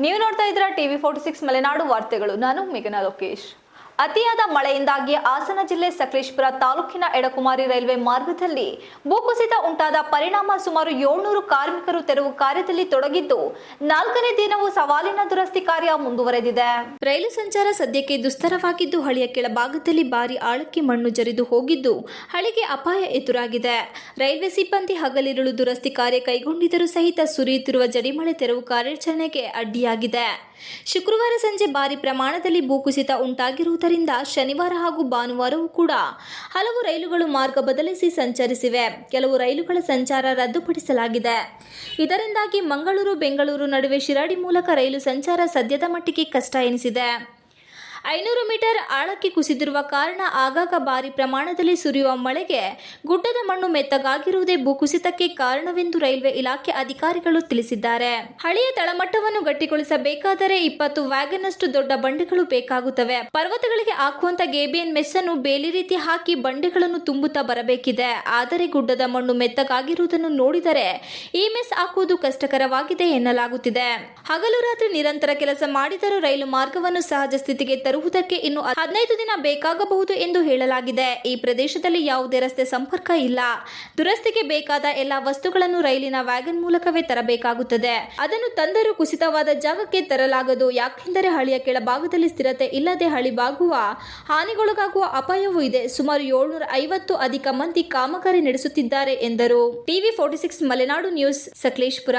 ನೀವು ನೋಡ್ತಾ ಇದ್ದೀರಾ ಟಿವಿ 46 ಮಲೆನಾಡು ವಾರ್ತೆಗಳು. ನಾನು ಮೇಘನಾ ಲೋಕೇಶ್. ಅತಿಯಾದ ಮಳೆಯಿಂದಾಗಿ ಹಾಸನ ಜಿಲ್ಲೆ ಸಕಲೇಶಪುರ ತಾಲೂಕಿನ ಎಡಕುಮಾರಿ ರೈಲ್ವೆ ಮಾರ್ಗದಲ್ಲಿ ಭೂಕುಸಿತ ಉಂಟಾದ ಪರಿಣಾಮ ಸುಮಾರು 700 ಕಾರ್ಮಿಕರು ತೆರವು ಕಾರ್ಯದಲ್ಲಿ ತೊಡಗಿದ್ದು 4ನೇ ದಿನವೂ ಸವಾಲಿನ ದುರಸ್ತಿ ಕಾರ್ಯ ಮುಂದುವರೆದಿದೆ. ರೈಲು ಸಂಚಾರ ಸದ್ಯಕ್ಕೆ ದುಸ್ತರವಾಗಿದ್ದು ಹಳಿಯ ಕೆಳಭಾಗದಲ್ಲಿ ಭಾರಿ ಆಳಕ್ಕೆ ಮಣ್ಣು ಜರಿದು ಹೋಗಿದ್ದು ಹಳಿಗೆ ಅಪಾಯ ಎದುರಾಗಿದೆ. ರೈಲ್ವೆ ಸಿಬ್ಬಂದಿ ಹಗಲಿರುಳು ದುರಸ್ತಿ ಕಾರ್ಯ ಕೈಗೊಂಡಿದ್ದರೂ ಸಹಿತ ಸುರಿಯುತ್ತಿರುವ ಜಡಿಮಳೆ ತೆರವು ಕಾರ್ಯಾಚರಣೆಗೆ ಅಡ್ಡಿಯಾಗಿದೆ. ಶುಕ್ರವಾರ ಸಂಜೆ ಭಾರಿ ಪ್ರಮಾಣದಲ್ಲಿ ಭೂಕುಸಿತ ಉಂಟಾಗಿರುವುದರಿಂದ ಶನಿವಾರ ಹಾಗೂ ಭಾನುವಾರವೂ ಕೂಡ ಹಲವು ರೈಲುಗಳು ಮಾರ್ಗ ಬದಲಿಸಿ ಸಂಚರಿಸಿವೆ. ಕೆಲವು ರೈಲುಗಳ ಸಂಚಾರ ರದ್ದುಪಡಿಸಲಾಗಿದೆ. ಇದರಿಂದಾಗಿ ಮಂಗಳೂರು ಬೆಂಗಳೂರು ನಡುವೆ ಶಿರಾಡಿ ಮೂಲಕ ರೈಲು ಸಂಚಾರ ಸದ್ಯದ ಮಟ್ಟಿಗೆ ಕಷ್ಟ ಎನಿಸಿದೆ. 500 ಮೀಟರ್ ಆಳಕ್ಕೆ ಕುಸಿದಿರುವ ಕಾರಣ ಆಗಾಗ ಭಾರಿ ಪ್ರಮಾಣದಲ್ಲಿ ಸುರಿಯುವ ಮಳೆಗೆ ಗುಡ್ಡದ ಮಣ್ಣು ಮೆತ್ತಗಾಗಿರುವುದೇ ಭೂಕುಸಿತಕ್ಕೆ ಕಾರಣವೆಂದು ರೈಲ್ವೆ ಇಲಾಖೆ ಅಧಿಕಾರಿಗಳು ತಿಳಿಸಿದ್ದಾರೆ. ಹಳಿಯ ತಳಮಟ್ಟವನ್ನು ಗಟ್ಟಿಗೊಳಿಸಬೇಕಾದರೆ 20 ವ್ಯಾಗನ್ನಷ್ಟು ದೊಡ್ಡ ಬಂಡೆಗಳು ಬೇಕಾಗುತ್ತವೆ. ಪರ್ವತಗಳಿಗೆ ಹಾಕುವಂತ ಗೇಬಿಯನ್ ಮೆಸ್ ಅನ್ನು ಬೇಲಿ ರೀತಿ ಹಾಕಿ ಬಂಡೆಗಳನ್ನು ತುಂಬುತ್ತಾ ಬರಬೇಕಿದೆ. ಆದರೆ ಗುಡ್ಡದ ಮಣ್ಣು ಮೆತ್ತಗಾಗಿರುವುದನ್ನು ನೋಡಿದರೆ ಈ ಮೆಸ್ ಹಾಕುವುದು ಕಷ್ಟಕರವಾಗಿದೆ ಎನ್ನಲಾಗುತ್ತಿದೆ. ಹಗಲು ರಾತ್ರಿ ನಿರಂತರ ಕೆಲಸ ಮಾಡಿದರೂ ರೈಲು ಮಾರ್ಗವನ್ನು ಸಹಜ ಸ್ಥಿತಿಗೆ ತರುವುದಕ್ಕೆ ಇನ್ನು 15 ದಿನ ಬೇಕಾಗಬಹುದು ಎಂದು ಹೇಳಲಾಗಿದೆ. ಈ ಪ್ರದೇಶದಲ್ಲಿ ಯಾವುದೇ ರಸ್ತೆ ಸಂಪರ್ಕ ಇಲ್ಲ. ದುರಸ್ತಿಗೆ ಬೇಕಾದ ಎಲ್ಲಾ ವಸ್ತುಗಳನ್ನು ರೈಲಿನ ವ್ಯಾಗನ್ ಮೂಲಕವೇ ತರಬೇಕಾಗುತ್ತದೆ. ಅದನ್ನು ತಂದರೂ ಕುಸಿತವಾದ ಜಾಗಕ್ಕೆ ತರಲಾಗದು. ಯಾಕೆಂದರೆ ಹಳಿಯ ಕೆಳಭಾಗದಲ್ಲಿ ಸ್ಥಿರತೆ ಇಲ್ಲದೆ ಹಳಿ ಬಾಗುವ ಹಾನಿಗೊಳಗಾಗುವ ಅಪಾಯವೂ ಇದೆ. ಸುಮಾರು 750 ಅಧಿಕ ಮಂದಿ ಕಾಮಗಾರಿ ನಡೆಸುತ್ತಿದ್ದಾರೆ ಎಂದರು. TV 46 Malenadu news, Sakleshpur.